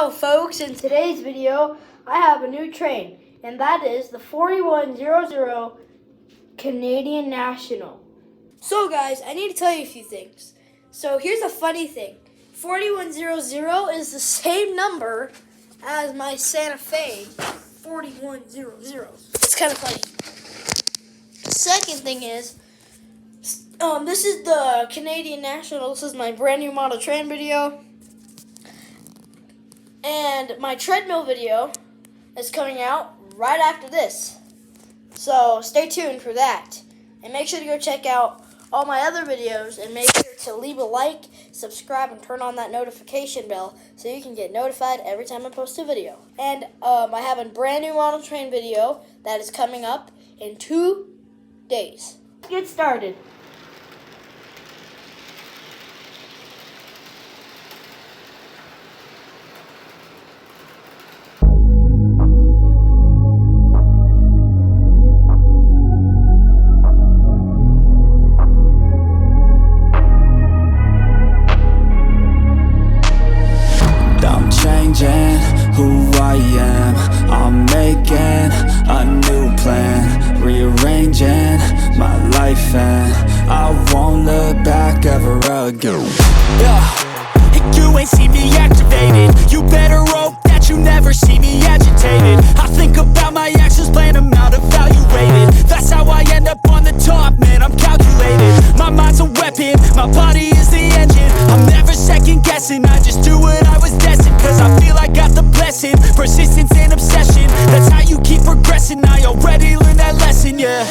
Well, folks, in today's video, I have a new train, and that is the 4100 Canadian National. So, guys, I need to tell you a few things. So, here's a funny thing. 4100 is the same number as my Santa Fe 4100. It's kind of funny. The second thing is, this is the Canadian National. This is my brand new model train video. And my treadmill video is coming out right after this. So stay tuned for that. And make sure to go check out all my other videos and make sure to leave a like, subscribe, and turn on that notification bell so you can get notified every time I post a video. And I have a brand new model train video that is coming up in 2 days. Let's get started. Who I am, I'm making a new plan, rearranging my life, and I won't look back ever again. You ain't see me activated. You better hope that you never see me agitated. I think about my actions, plan them out, evaluated. That's how I end up on the top, man, I'm calculated. My mind's a weapon, my body is the engine. I'm never second guessing, I just do what I was destined. Cause I feel I got the blessing, persistence and obsession. That's how you keep progressing, I already learned that lesson, yeah.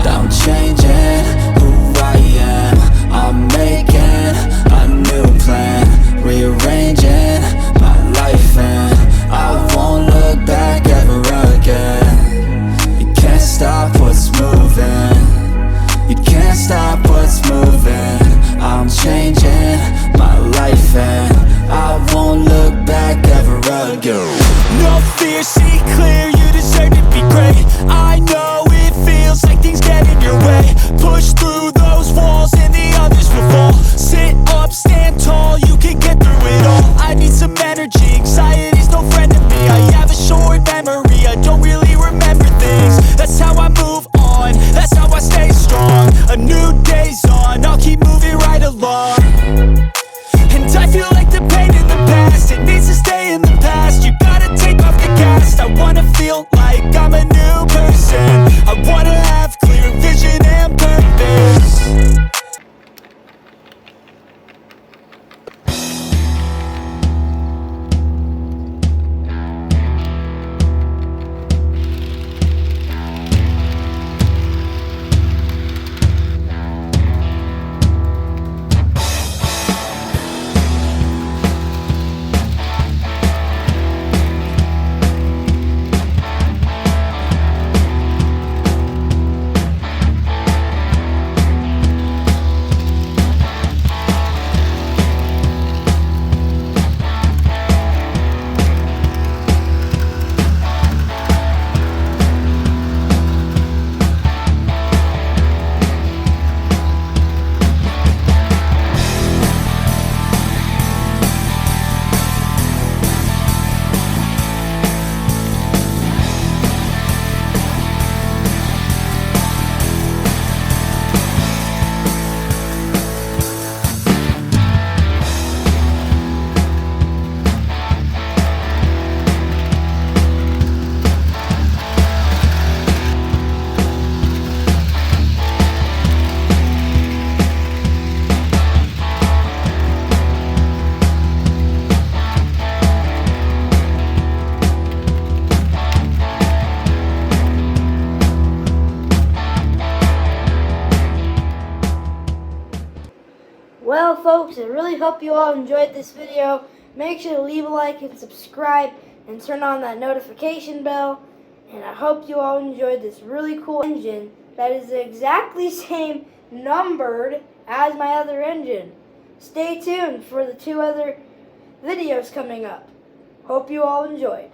I'm changing who I am, I'm making a new plan, rearranging my life, and I won't look back ever again. You can't stop what's moving, you can't stop what's moving. I'm changing my life, and I won't look back ever again. No fear, see clear, you deserve to be great. I know it feels like things get in your way. Push through those walls and the others will fall. Sit up, stand tall, you can get through it all. I need some energy, anxiety's no friend to me. I have a short memory, I don't really remember things. That's how I move on, that's how I stay strong. A new day's on, I'll keep moving right along. And I feel like the pain in the past, it needs to stay in the past. You gotta take off the cast. I wanna feel like I'm a new person. I wanna have clear vision and purpose. Well, folks, I really hope you all enjoyed this video. Make sure to leave a like and subscribe and turn on that notification bell. And I hope you all enjoyed this really cool engine that is exactly same numbered as my other engine. Stay tuned for the 2 other videos coming up. Hope you all enjoyed.